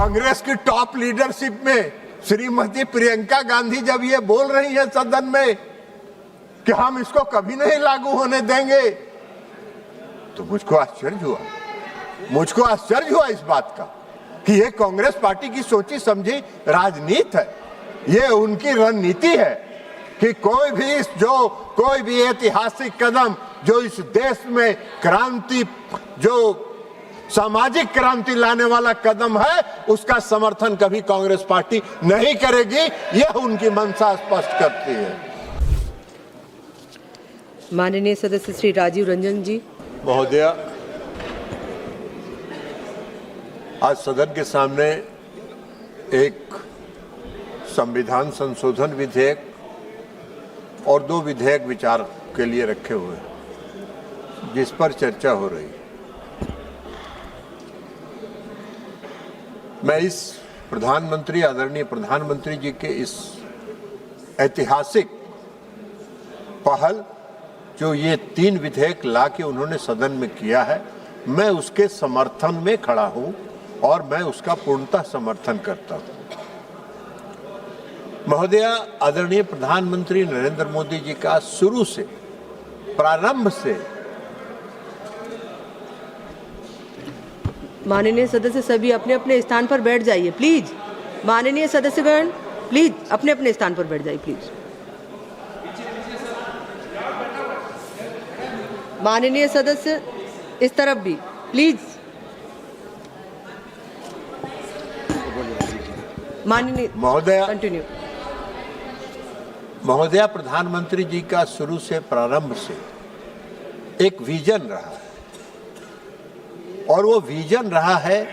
कांग्रेस की top leadership में श्रीमती प्रियंका गांधी जब ये बोल रही है सदन में कि हम इसको कभी नहीं लागू होने देंगे, तो मुझको आश्चर्य हुआ इस बात का कि ये कांग्रेस पार्टी की सोची समझी राजनीति है। ये उनकी रणनीति है कि कोई भी ऐतिहासिक कदम जो इस देश में क्रांति, जो सामाजिक क्रांति लाने वाला कदम है, उसका समर्थन कभी कांग्रेस पार्टी नहीं करेगी। यह उनकी मंशा स्पष्ट करती है। माननीय सदस्य श्री राजीव रंजन जी। महोदय, आज सदन के सामने एक संविधान संशोधन विधेयक और 2 विधेयक विचार के लिए रखे हुए हैं, जिस पर चर्चा हो रही है। मैं इस आदरणीय प्रधानमंत्री जी के इस ऐतिहासिक पहल जो ये 3 विधेयक ला के उन्होंने सदन में किया है, मैं उसके समर्थन में खड़ा हूं और मैं उसका पूर्णतः समर्थन करता हूं। महोदय, आदरणीय प्रधानमंत्री नरेंद्र मोदी जी का शुरू से, प्रारंभ से, माननीय सदस्य सभी अपने अपने स्थान पर बैठ जाइए प्लीज। माननीय सदस्यगण प्लीज अपने अपने स्थान पर बैठ जाइए प्लीज। माननीय सदस्य इस तरफ भी प्लीज। माननीय महोदय, कंटिन्यू। महोदया, प्रधानमंत्री जी का शुरू से, प्रारंभ से एक विजन रहा है और वो विजन रहा है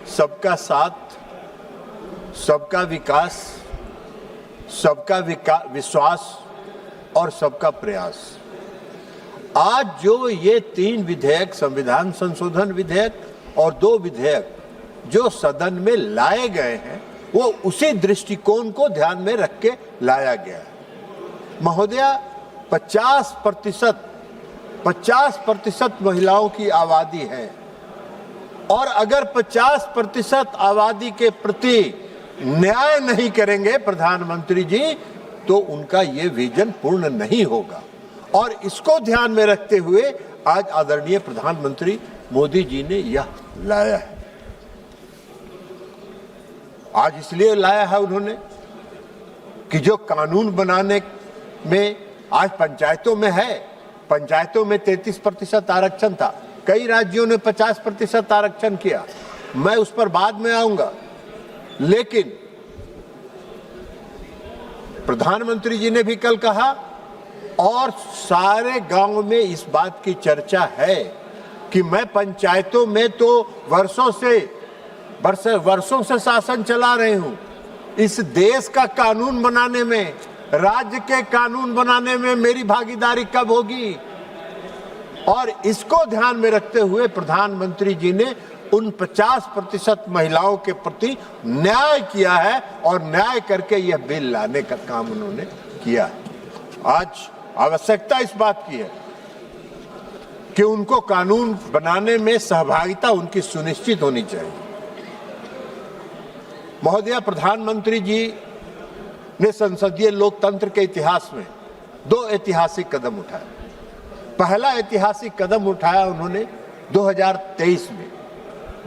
सबका साथ, सबका विकास, सबका विश्वास और सबका प्रयास। आज जो ये 3 विधेयक, संविधान संशोधन विधेयक और 2 विधेयक जो सदन में लाए गए हैं, वो उसी दृष्टिकोण को ध्यान में रख के लाया गया है। महोदया, 50% महिलाओं की आबादी है और अगर 50% आबादी के प्रति न्याय नहीं करेंगे प्रधानमंत्री जी, तो उनका ये विजन पूर्ण नहीं होगा। और इसको ध्यान में रखते हुए आज आदरणीय प्रधानमंत्री मोदी जी ने यह लाया है। आज इसलिए लाया है उन्होंने कि जो कानून बनाने में आज पंचायतों में है, पंचायतों में 33% आरक्षण था, कई राज्यों ने 50% आरक्षण किया, मैं उस पर बाद में आऊंगा। लेकिन प्रधानमंत्री जी ने भी कल कहा और सारे गांव में इस बात की चर्चा है कि मैं पंचायतों में तो वर्षों से शासन चला रही हूं। इस देश का कानून बनाने में, राज्य के कानून बनाने में मेरी भागीदारी कब होगी? और इसको ध्यान में रखते हुए प्रधानमंत्री जी ने उन 50% महिलाओं के प्रति न्याय किया है और न्याय करके यह बिल लाने का काम उन्होंने किया है। आज आवश्यकता इस बात की है कि उनको कानून बनाने में सहभागिता उनकी सुनिश्चित होनी चाहिए। महोदया, प्रधानमंत्री जी ने संसदीय लोकतंत्र के इतिहास में 2 ऐतिहासिक कदम उठाए। पहला ऐतिहासिक कदम उठाया उन्होंने 2023 में।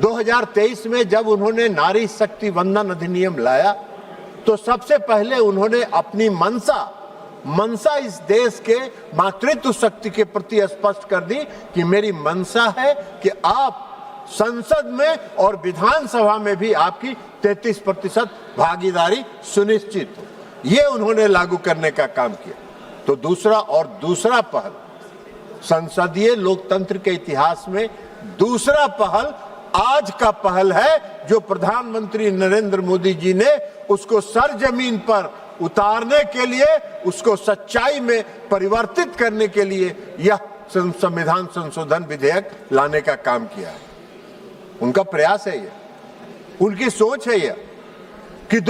2023 में जब उन्होंने नारी शक्ति वंदन अधिनियम लाया, तो सबसे पहले उन्होंने अपनी मंशा इस देश के मातृत्व शक्ति के प्रति स्पष्ट कर दी कि मेरी मंशा है कि आप संसद में और विधानसभा में भी आपकी 33% भागीदारी सुनिश्चित हो। ये उन्होंने लागू करने का काम किया। तो दूसरा पहल, संसदीय लोकतंत्र के इतिहास में दूसरा पहल आज का पहल है, जो प्रधानमंत्री नरेंद्र मोदी जी ने उसको सरजमीन पर उतारने के लिए, उसको सच्चाई में परिवर्तित करने के लिए यह संविधान संशोधन विधेयक लाने का काम किया है। उनका प्रयास है ये, उनकी सोच है ये कि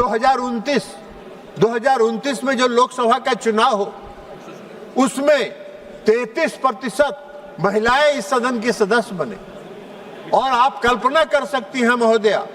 2029 में जो लोकसभा का चुनाव हो, उसमें 33% महिलाएं इस सदन के सदस्य बने। और आप कल्पना कर सकती हैं महोदया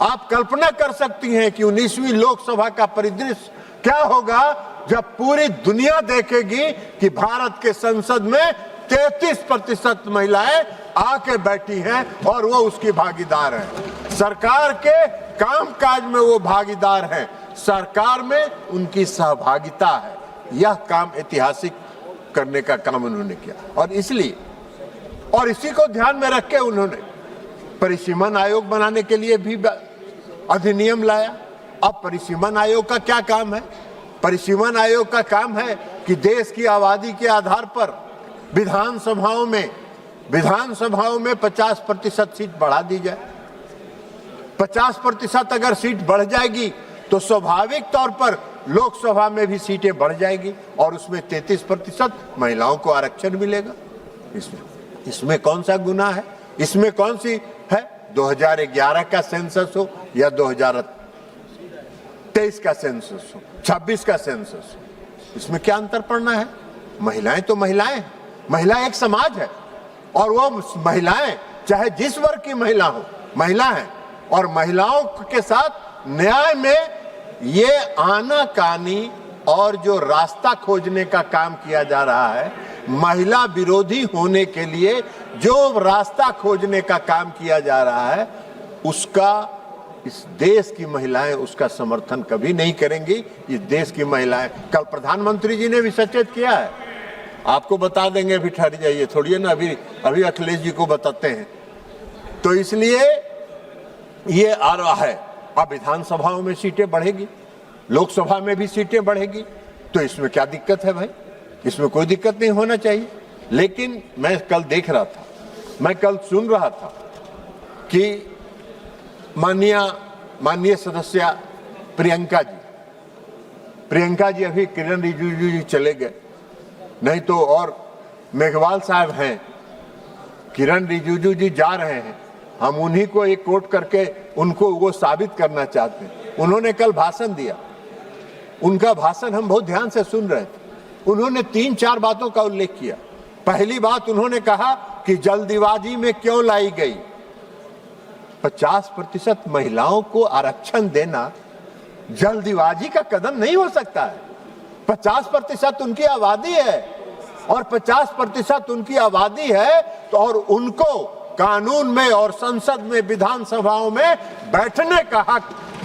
आप कल्पना कर सकती हैं कि 19वीं लोकसभा का परिदृश्य क्या होगा जब पूरी दुनिया देखेगी कि भारत के संसद में 33% महिलाएं आके बैठी हैं और वो उसकी भागीदार हैं। सरकार के कामकाज में वो भागीदार हैं, सरकार में उनकी सहभागिता है। यह काम ऐतिहासिक करने का काम उन्होंने किया और इसलिए और इसी को ध्यान में रख के उन्होंने परिसीमन आयोग बनाने के लिए भी अधिनियम लाया। अब परिसीमन आयोग का क्या काम है? परिसीमन आयोग का काम है कि देश की आबादी के आधार पर विधानसभाओं में 50% सीट बढ़ा दी जाए। 50% अगर सीट बढ़ जाएगी तो स्वाभाविक तौर पर लोकसभा में भी सीटें बढ़ जाएगी और उसमें 33% महिलाओं को आरक्षण मिलेगा। इसमें कौन सा गुनाह है? इसमें कौन सी है? 2011 का सेंसस हो या 2023 का सेंसस हो, 26 का सेंसस हो, इसमें क्या अंतर पड़ना है? महिलाएं तो महिलाएं हैं, महिला एक समाज है और वो महिलाएं चाहे जिस वर्ग की महिला हो, महिला है और महिलाओं के साथ न्याय में ये आनाकानी और जो रास्ता खोजने का काम किया जा रहा है, महिला विरोधी होने के लिए जो रास्ता खोजने का काम किया जा रहा है, उसका इस देश की महिलाएं उसका समर्थन कभी नहीं करेंगी। इस देश की महिलाएं, कल प्रधानमंत्री जी ने भी सचेत किया है, आपको बता देंगे, अभी ठहर जाइए थोड़ी ना, अभी अखिलेश जी को बताते हैं। तो इसलिए ये आ रहा है, अब विधानसभाओं में सीटें बढ़ेगी, लोकसभा में भी सीटें बढ़ेगी, तो इसमें क्या दिक्कत है भाई? इसमें कोई दिक्कत नहीं होना चाहिए। लेकिन मैं कल देख रहा था, मैं कल सुन रहा था कि माननीय सदस्य प्रियंका जी अभी किरण रिजिजू जी चले गए, नहीं तो और मेघवाल साहब हैं, किरण रिजिजू जी जा रहे हैं, हम उन्हीं को एक कोट करके उनको वो साबित करना चाहते हैं। उन्होंने कल भाषण दिया, उनका भाषण हम बहुत ध्यान से सुन रहे थे। उन्होंने 3-4 बातों का उल्लेख किया। पहली बात उन्होंने कहा कि जल्दीबाजी में क्यों लाई गई। 50% महिलाओं को आरक्षण देना जल्दीबाजी का कदम नहीं हो सकता है। 50% उनकी आबादी है और 50% उनकी आबादी है तो और उनको कानून में और संसद में, विधानसभाओं में बैठने का हक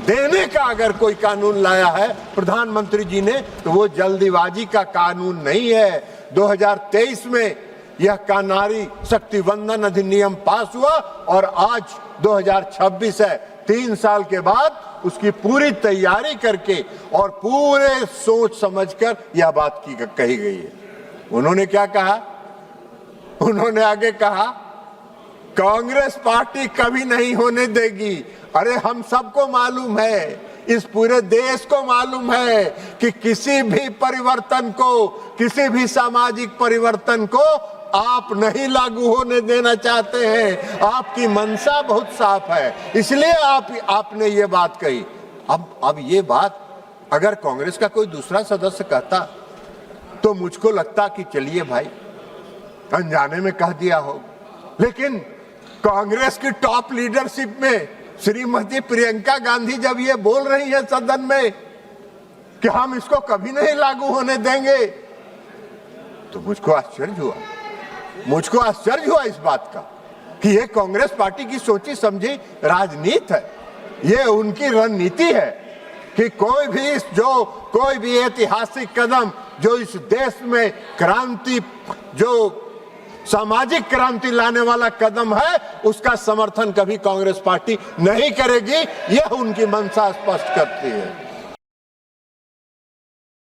देने का अगर कोई कानून लाया है प्रधानमंत्री जी ने, तो वो जल्दीबाजी का कानून नहीं है। 2023 में यह नारी शक्ति वंदन अधिनियम पास हुआ और आज 2026 है। 3 साल के बाद उसकी पूरी तैयारी करके और पूरे सोच समझकर यह बात कही गई है। उन्होंने क्या कहा? उन्होंने आगे कहा कांग्रेस पार्टी कभी नहीं होने देगी। अरे हम सबको मालूम है, इस पूरे देश को मालूम है कि किसी भी परिवर्तन को, किसी भी सामाजिक परिवर्तन को आप नहीं लागू होने देना चाहते हैं। आपकी मंशा बहुत साफ है, इसलिए आपने ये बात कही। अब ये बात अगर कांग्रेस का कोई दूसरा सदस्य कहता तो मुझको लगता कि चलिए भाई अनजाने में कह दिया हो, लेकिन कांग्रेस की टॉप लीडरशिप में श्रीमती प्रियंका गांधी जब ये बोल रही है सदन में कि हम इसको कभी नहीं लागू होने देंगे, तो मुझको आश्चर्य हुआ इस बात का कि ये कांग्रेस पार्टी की सोची समझी राजनीति है। ये उनकी रणनीति है कि कोई भी ऐतिहासिक कदम जो इस देश में क्रांति, जो सामाजिक क्रांति लाने वाला कदम है, उसका समर्थन कभी कांग्रेस पार्टी नहीं करेगी। यह उनकी मंशा स्पष्ट करती है।